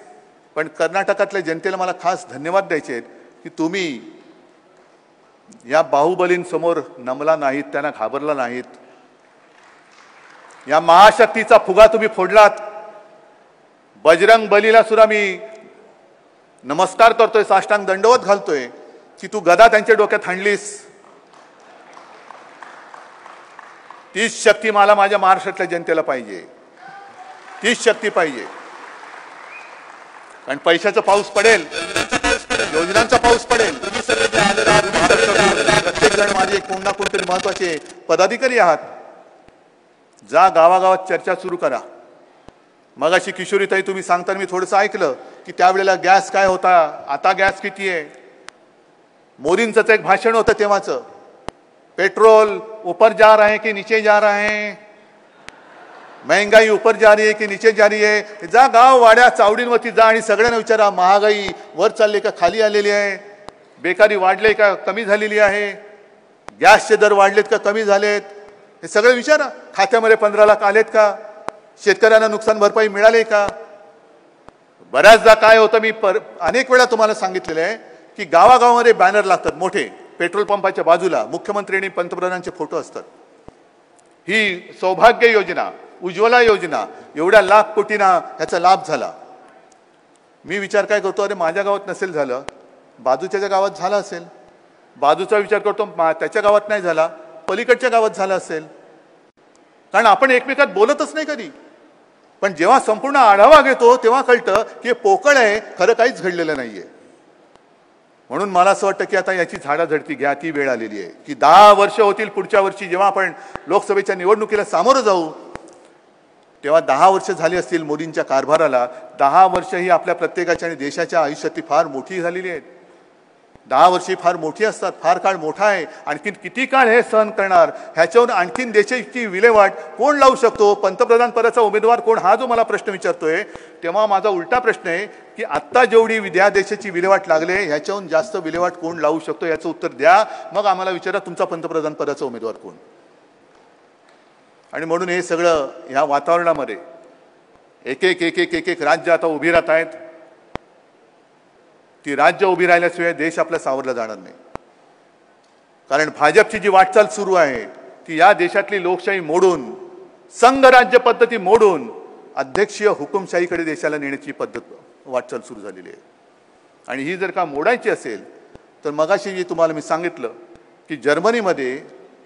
पण कर्नाटकातल्या जनतेला मला खास धन्यवाद द्यायचे आहेत की तुम्ही या बाहुबलींसमोर नमला नाहीत, त्यांना घाबरला नाहीत. या महाशक्तीचा फुगा तुम्ही फोडलात. बजरंग बलीला सुद्धा मी नमस्कार करतोय, साष्टांग दंडवत घालतोय की तू गदा त्यांच्या डोक्यात हाणलीस. तीच शक्ती मला माझ्या महाराष्ट्रातल्या जनतेला पाहिजे, तीच शक्ती पाहिजे. कारण पैशाचा पाऊस पडेल, योजनांचा पाऊस पडेल. प्रत्येक जण माझे कोण ना कोणतरी महत्वाचे पदाधिकारी आहात. जा गावागावात चर्चा सुरू करा. मगाशी किशोरीताई तुम्ही सांगताना मी थोडंसं ऐकलं की त्यावेळेला गॅस काय होता, आता गॅस किती आहे. मोदींचंच एक भाषण होतं तेव्हाचं, पेट्रोल ऊपर जा रहा है कि नीचे जा रहा है, महंगाई ऊपर जा रही है की नीचे जा रही आहे. जा गाव वाड्या चावडींवरती जा आणि सगळ्यांना विचारा, महागाई वर चालली का खाली आलेली आहे, बेकारी वाढले का कमी झालेली आहे, गॅसचे दर वाढलेत का कमी झालेत, हे सगळं विचारा. खात्यामध्ये 15 लाख आलेत का, शेतकऱ्यांना नुकसान भरपाई मिळाली का. बऱ्याचदा काय होतं, मी अनेक वेळा तुम्हाला सांगितलेलं आहे की गावागावामध्ये बॅनर लागतात मोठे, पेट्रोल पंपाच्या बाजूला मुख्यमंत्री आणि पंतप्रधानांचे फोटो असतात. ही सौभाग्य योजना, उज्ज्वला योजना, एवढ्या लाख कोटींना ह्याचा लाभ झाला. मी विचार काय करतो, अरे माझ्या गावात नसेल झालं, बाजूच्या गावात झाला असेल. बाजूचा विचार करतो, त्याच्या गावात नाही झाला, पलीकडच्या गावात झाला असेल. कारण आपण एकमेकात बोलतच नाही कधी. पण जेव्हा संपूर्ण आढावा घेतो तेव्हा कळतं की हे पोकळ आहे, खरं काहीच घडलेलं नाहीये. म्हणून मला असं वाटतं की आता याची झाडाझडती घ्या, ती वेळ आलेली आहे की 10 वर्ष होतील पुढच्या वर्षी जेव्हा आपण लोकसभेच्या निवडणुकीला सामोरं जाऊ, तेव्हा 10 वर्ष झाली असतील मोदींच्या कारभाराला. 10 वर्ष ही आपल्या प्रत्येकाच्या आणि देशाच्या आयुष्यातली फार मोठी झालेली आहेत. 10 वर्षे फार मोठी असतात, फार काळ मोठा आहे. आणखीन किती काळ हे सहन करणार, ह्याच्यावर आणखीन देशाची विल्हेवाट कोण लावू शकतो, पंतप्रधान पदाचा उमेदवार कोण, हा जो मला प्रश्न विचारतोय, तेव्हा माझा उलटा प्रश्न आहे की आत्ता जेवढी देशाची विल्हेवाट लागले ह्याच्याहून जास्त विल्हेवाट कोण लावू शकतो, याचं उत्तर द्या. मग आम्हाला विचारा तुमचा पंतप्रधान पदाचा उमेदवार कोण. आणि म्हणून हे सगळं ह्या वातावरणामध्ये एक एक राज्य आता उभी राहत आहेत. ती राज्य उभी राहिल्याशिवाय देश आपला सावरला जाणार नाही. कारण भाजपची जी वाटचाल सुरू आहे ती या देशातली लोकशाही मोडून, संघराज्य पद्धती मोडून अध्यक्षीय हुकुमशाहीकडे देशाला नेण्याची वाटचाल सुरू झालेली आहे. आणि ही जर का मोडायची असेल तर मगाशी जी तुम्हाला मी सांगितलं की जर्मनीमध्ये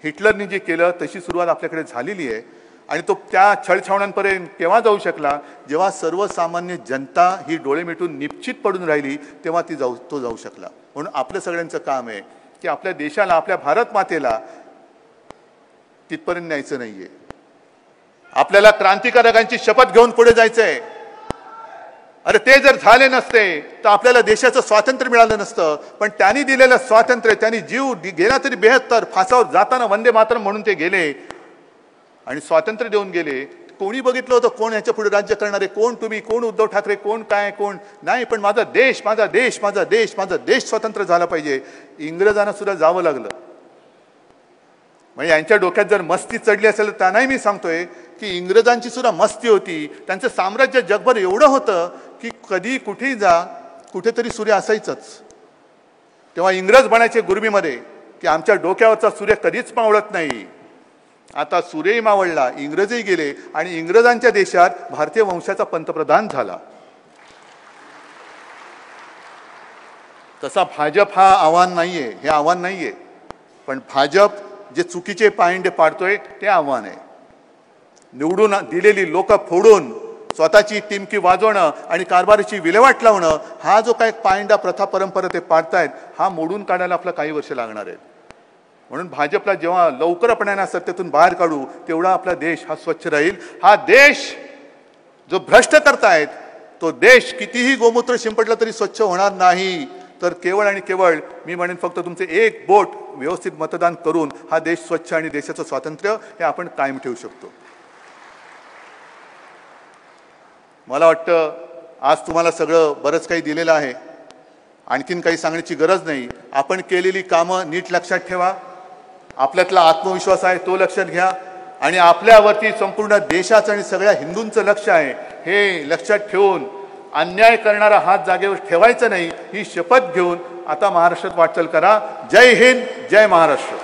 हिटलरनी जे केलं तशी सुरुवात आपल्याकडे झालेली आहे. आणि तो त्या छळछावण्यांपर्यंत केव्हा जाऊ शकला, जेव्हा सर्वसामान्य जनता ही डोळे मिटून निश्चित पडून राहिली तेव्हा तो जाऊ शकला. म्हणून आपलं सगळ्यांचं काम आहे की आपल्या देशाला, आपल्या भारत मातेला तिथपर्यंत न्यायचं नाहीये. आपल्याला क्रांतिकारकांची शपथ घेऊन पुढे जायचं आहे. अरे ते जर झाले नसते तर आपल्याला देशाचं स्वातंत्र्य मिळालं नसतं. पण त्यांनी दिलेलं स्वातंत्र्य, त्यांनी जीव गेला तरी 72, फासावर जाताना वंदे मातरम म्हणून ते गेले आणि स्वातंत्र्य देऊन गेले. कोणी बघितलं होतं कोण ह्याच्या पुढे राज्य करणारे, कोण तुम्ही, कोण उद्धव ठाकरे, कोण काय, कोण नाही. पण माझा देश, माझा देश, माझा देश, माझा देश स्वतंत्र झाला पाहिजे. इंग्रजांना सुद्धा जावं लागलं. म्हणजे यांच्या डोक्यात जर मस्ती चढली असेल तर त्यांनाही मी सांगतोय की इंग्रजांची सुद्धा मस्ती होती. त्यांचं साम्राज्य जगभर एवढं होतं की कधी कुठेही जा, कुठेतरी सूर्य असायचंच. तेव्हा इंग्रज बनायचे गुरबीमध्ये की आमच्या डोक्यावरचा सूर्य कधीच मावळत नाही. आता सूर्यही मावळला, इंग्रजही गेले आणि इंग्रजांच्या देशात भारतीय वंशाचा पंतप्रधान झाला. तसा भाजप हा आव्हान नाहीये, हे आव्हान नाहीये. पण भाजप जे चुकीचे पायंडे पाडतोय ते आव्हान आहे. निवडून दिलेली लोक फोडून स्वतःची टिमकी वाजवणं आणि कारभाराची विल्हेवाट लावणं, हा जो काय पायंडा प्रथा परंपरा ते पाडतायत, हा मोडून काढायला आपलं काही वर्ष लागणार आहेत. म्हणून भाजपला जेव्हा लवकर आपण यांना सत्तेतून बाहेर काढू तेवढा आपला देश हा स्वच्छ राहील. हा देश जो भ्रष्ट करतायत तो देश कितीही गोमूत्र शिंपडलं तरी स्वच्छ होणार नाही. तर केवळ आणि केवळ मी म्हणेन फक्त तुमचे एक बोट व्यवस्थित मतदान करून हा देश स्वच्छ आणि देशाचं स्वातंत्र्य हे आपण कायम ठेवू शकतो. मला वाटतं आज तुम्हाला सगळं बरंच काही दिलेलं आहे. आणखीन काही सांगण्याची गरज नाही. आपण केलेली कामं नीट लक्षात ठेवा. आपल्यातला आत्मविश्वास आहे तो लक्षात घ्या आणि आपल्यावरती संपूर्ण देशाचं आणि सगळ्या हिंदूंचं लक्ष आहे हे लक्षात ठेवून अन्याय करणारा हात जागेवर ठेवायचा नाही ही शपथ घेऊन आता महाराष्ट्रात वाटचाल करा. जय हिंद, जय महाराष्ट्र.